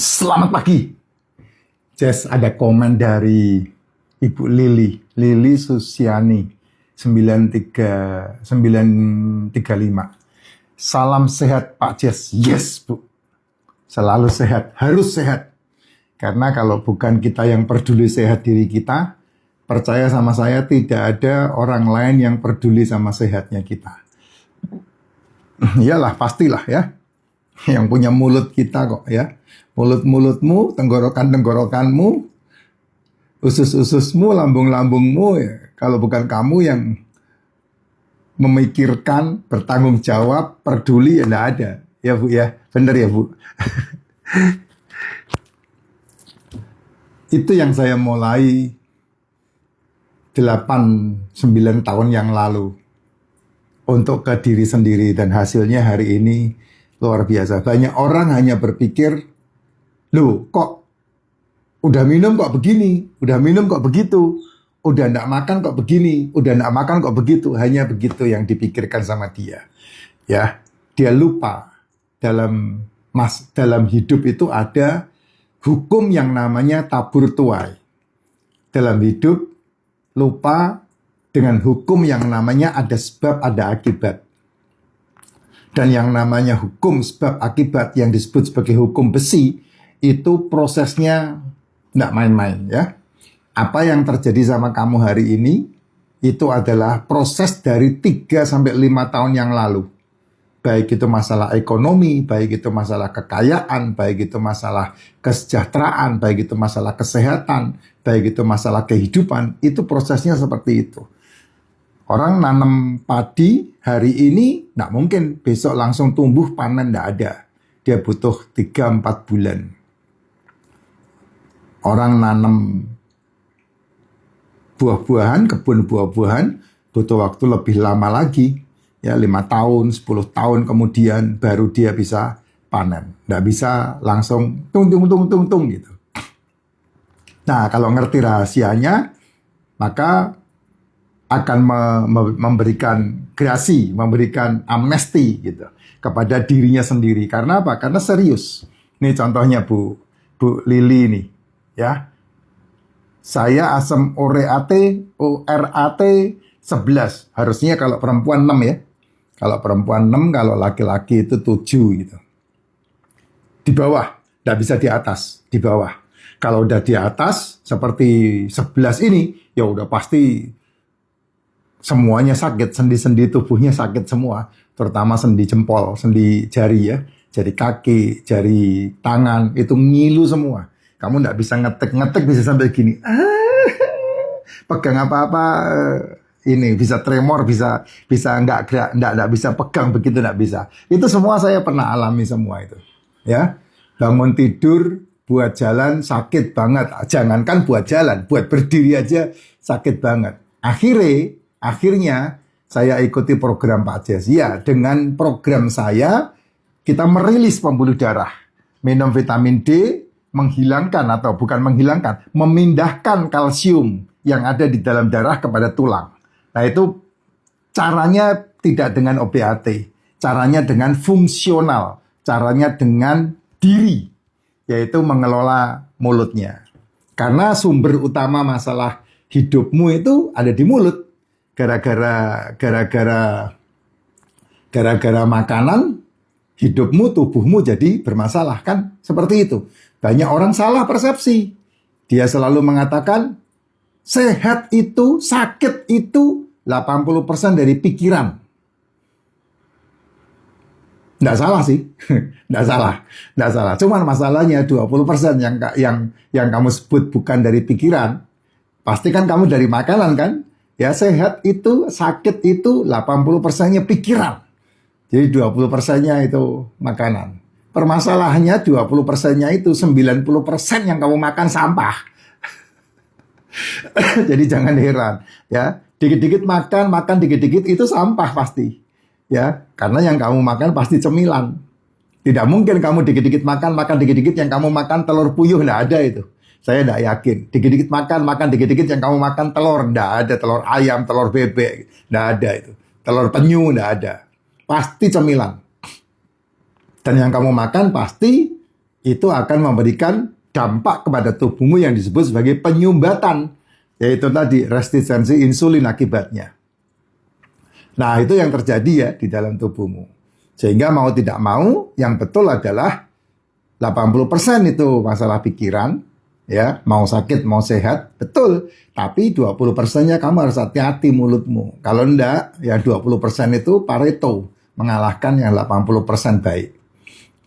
Selamat pagi. Jess, ada komen dari Ibu Lili Susiani 935. Salam sehat Pak Jess. Yes, Bu. Selalu sehat, harus sehat. Karena kalau bukan kita yang peduli sehat diri kita, percaya sama saya tidak ada orang lain yang peduli sama sehatnya kita. Iyalah, pastilah ya. Yang punya mulut kita kok ya. Mulut-mulutmu, tenggorokan-tenggorokanmu, usus-ususmu, lambung-lambungmu, ya. Kalau bukan kamu yang memikirkan, bertanggung jawab, peduli, ya enggak ada. Ya Bu ya, benar ya Bu. Itu yang saya mulai 8-9 tahun yang lalu. Untuk ke diri sendiri, dan hasilnya hari ini luar biasa. Banyak orang hanya berpikir, loh kok udah minum kok begini, udah minum kok begitu, udah enggak makan kok begini, udah enggak makan kok begitu. Hanya begitu yang dipikirkan sama dia. Ya, dia lupa dalam hidup itu ada hukum yang namanya tabur tuai. Dalam hidup lupa dengan hukum yang namanya ada sebab, ada akibat. Dan yang namanya hukum sebab akibat yang disebut sebagai hukum besi, itu prosesnya nggak main-main ya. Apa yang terjadi sama kamu hari ini, itu adalah proses dari 3-5 tahun yang lalu. Baik itu masalah ekonomi, baik itu masalah kekayaan, baik itu masalah kesejahteraan, baik itu masalah kesehatan, baik itu masalah kehidupan, itu prosesnya seperti itu. Orang nanam padi hari ini nggak mungkin besok langsung tumbuh panen, nggak ada. Dia butuh 3-4 bulan. Orang nanam buah-buahan, kebun buah-buahan butuh waktu lebih lama lagi. Ya 5 tahun, 10 tahun kemudian baru dia bisa panen. Nggak bisa langsung tung gitu. Nah, kalau ngerti rahasianya, maka akan memberikan grasi, memberikan amnesti gitu kepada dirinya sendiri. Karena apa? Karena serius. Ini contohnya Bu Lili nih, ya. Saya asam urat 11. Harusnya kalau perempuan 6 ya. Kalau perempuan 6, kalau laki-laki itu 7 gitu. Di bawah, tidak bisa di atas, di bawah. Kalau udah di atas seperti 11 ini, ya udah pasti semuanya sakit, sendi-sendi tubuhnya sakit semua, terutama sendi jempol, sendi jari ya, jari kaki, jari tangan, itu ngilu semua. Kamu nggak bisa ngetik bisa sampai gini, pegang apa-apa, ini bisa tremor, bisa nggak bisa pegang begitu, nggak bisa. Itu semua saya pernah alami semua itu, ya. Bangun tidur, buat jalan sakit banget, jangankan buat jalan, buat berdiri aja sakit banget. Akhirnya saya ikuti program Pak Jess. Ya, dengan program saya, kita merilis pembuluh darah. Minum vitamin D, menghilangkan atau bukan menghilangkan, memindahkan kalsium yang ada di dalam darah kepada tulang. Nah itu caranya tidak dengan OBAT, caranya dengan fungsional, caranya dengan diri, yaitu mengelola mulutnya. Karena sumber utama masalah hidupmu itu ada di mulut. Gara-gara makanan, hidupmu, tubuhmu jadi bermasalah kan? Seperti itu. Banyak orang salah persepsi. Dia selalu mengatakan sehat itu, sakit itu 80% dari pikiran. Nggak salah sih. Nggak salah. Cuman masalahnya 20% yang kamu sebut bukan dari pikiran. Pasti kan kamu dari makanan kan? Ya, sehat itu, sakit itu 80%-nya pikiran. Jadi 20%-nya itu makanan. Permasalahannya 20%-nya itu 90% yang kamu makan sampah. Jadi jangan heran, ya. Dikit-dikit makan dikit-dikit itu sampah pasti. Ya, karena yang kamu makan pasti cemilan. Tidak mungkin kamu dikit-dikit makan dikit-dikit yang kamu makan telur puyuh, enggak ada itu. Saya tidak yakin. Dikit-dikit makan dikit-dikit yang kamu makan telur. Tidak ada telur ayam, telur bebek. Tidak ada itu. Telur penyu, tidak ada. Pasti cemilan. Dan yang kamu makan pasti itu akan memberikan dampak kepada tubuhmu yang disebut sebagai penyumbatan, yaitu tadi resistensi insulin akibatnya. Nah, itu yang terjadi ya di dalam tubuhmu. Sehingga mau tidak mau, yang betul adalah 80% itu masalah pikiran, ya, mau sakit, mau sehat, betul. Tapi 20%-nya kamu harus hati-hati mulutmu. Kalau enggak, ya 20% itu Pareto, mengalahkan yang 80% baik.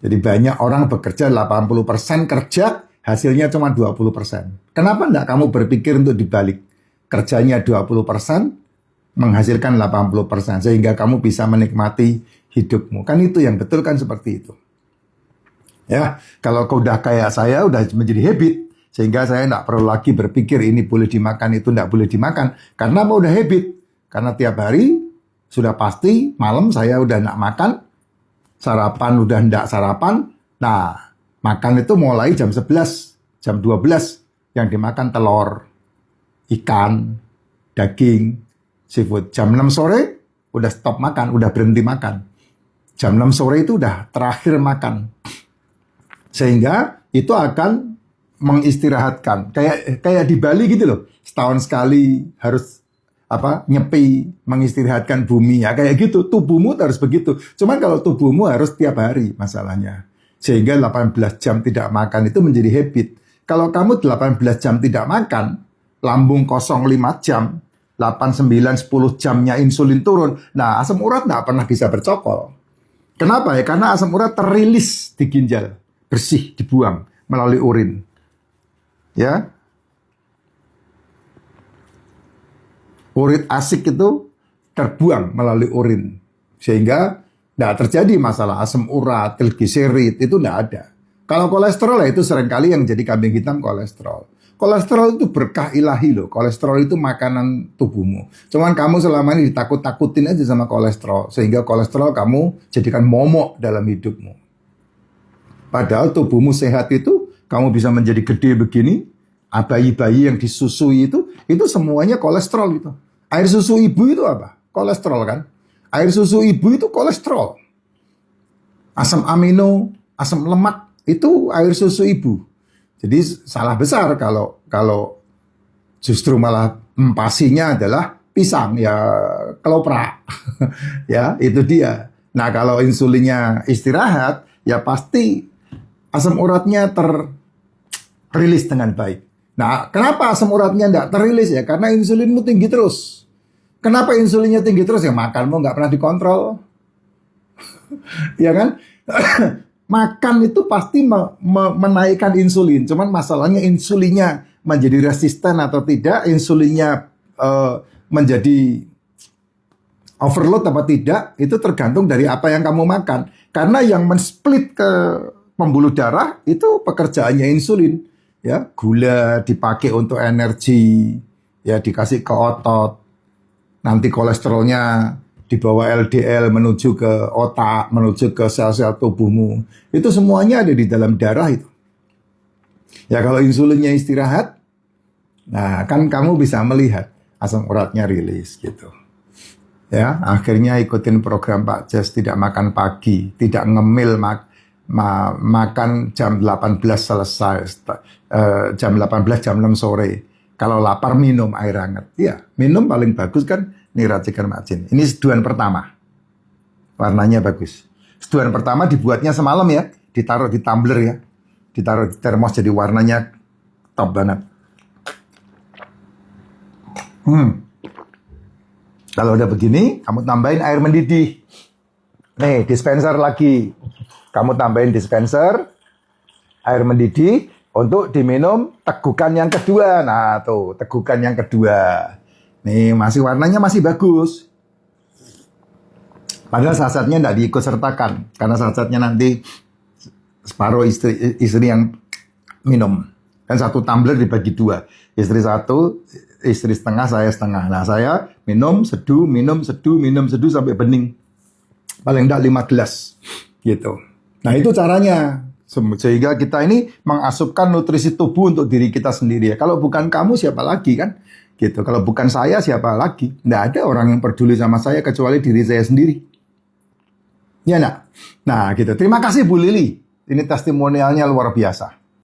Jadi banyak orang bekerja 80% kerja, hasilnya cuma 20%. Kenapa enggak kamu berpikir untuk dibalik? Kerjanya 20%, menghasilkan 80%, sehingga kamu bisa menikmati hidupmu. Kan itu yang betul kan seperti itu. Ya, kalau kau udah kayak saya, udah menjadi habit, sehingga saya tidak perlu lagi berpikir ini boleh dimakan, itu tidak boleh dimakan, karena mau udah habit. Karena tiap hari sudah pasti malam saya udah tidak makan, sarapan udah tidak sarapan. Nah, makan itu mulai jam 11, jam 12 yang dimakan telur, ikan, daging, seafood. Jam 6 sore udah stop makan, udah berhenti makan. Jam 6 sore itu udah terakhir makan. Sehingga itu akan mengistirahatkan. Kayak di Bali gitu loh. Setahun sekali harus nyepi, mengistirahatkan bumi. Ya kayak gitu. Tubuhmu harus begitu. Cuman kalau tubuhmu harus tiap hari masalahnya. Sehingga 18 jam tidak makan itu menjadi habit. Kalau kamu 18 jam tidak makan, lambung kosong 5 jam, 8, 9, 10 jamnya insulin turun. Nah, asam urat nggak pernah bisa bercokol. Kenapa ya? Karena asam urat terilis di ginjal. Bersih, dibuang melalui urin. Ya. Urit asik itu terbuang melalui urin. Sehingga tidak terjadi masalah asam urat, trigliserid, itu tidak ada. Kalau kolesterol ya itu seringkali yang jadi kambing hitam kolesterol. Kolesterol itu berkah ilahi loh. Kolesterol itu makanan tubuhmu. Cuman kamu selama ini ditakut-takutin aja sama kolesterol. Sehingga kolesterol kamu jadikan momok dalam hidupmu. Padahal tubuhmu sehat itu, kamu bisa menjadi gede begini, bayi-bayi yang disusui itu semuanya kolesterol itu. Air susu ibu itu apa? Kolesterol kan? Air susu ibu itu kolesterol. Asam amino, asam lemak, itu air susu ibu. Jadi salah besar kalau justru malah empasinya adalah pisang, ya keloprak. Ya, itu dia. Nah, kalau insulinnya istirahat, ya pasti asam uratnya terilis dengan baik. Nah, kenapa asam uratnya tidak terilis ya? Karena insulinmu tinggi terus. Kenapa insulinnya tinggi terus? Ya makanmu nggak pernah dikontrol. Ya kan? Makan itu pasti menaikkan insulin. Cuman masalahnya insulinnya menjadi resisten atau tidak, insulinnya menjadi overload apa tidak, itu tergantung dari apa yang kamu makan. Karena yang men-split ke pembuluh darah itu pekerjaannya insulin. Ya, gula dipakai untuk energi, ya dikasih ke otot. Nanti kolesterolnya dibawa LDL menuju ke otak, menuju ke sel-sel tubuhmu. Itu semuanya ada di dalam darah itu. Ya kalau insulinnya istirahat, nah kan kamu bisa melihat asam uratnya rilis gitu. Ya, akhirnya ikutin program Pak Jas, tidak makan pagi, tidak ngemil, makan jam 18 selesai, jam 18, jam 6 sore. Kalau lapar minum air hangat. Ya, minum paling bagus kan nira chicken macin. Ini seduhan pertama. Warnanya bagus. Seduhan pertama dibuatnya semalam ya, ditaruh di tumbler ya. Ditaruh di termos jadi warnanya top banget. Kalau udah begini, kamu tambahin air mendidih. Nih, dispenser lagi. Kamu tambahin dispenser, air mendidih, untuk diminum tegukan yang kedua. Nah, tuh, tegukan yang kedua. Nih, warnanya masih bagus. Padahal sasetnya tidak diikut sertakan. Karena sasetnya nanti separuh istri yang minum. Dan satu tumbler dibagi dua. Istri satu, istri setengah, saya setengah. Nah, saya minum seduh sampai bening. Paling tidak 5 gelas. Gitu. Nah, itu caranya. Sehingga kita ini mengasupkan nutrisi tubuh untuk diri kita sendiri ya. Kalau bukan kamu siapa lagi kan? Gitu. Kalau bukan saya siapa lagi? Nggak ada orang yang peduli sama saya kecuali diri saya sendiri. Ya nak. Nah gitu. Terima kasih Bu Lili. Ini testimonialnya luar biasa.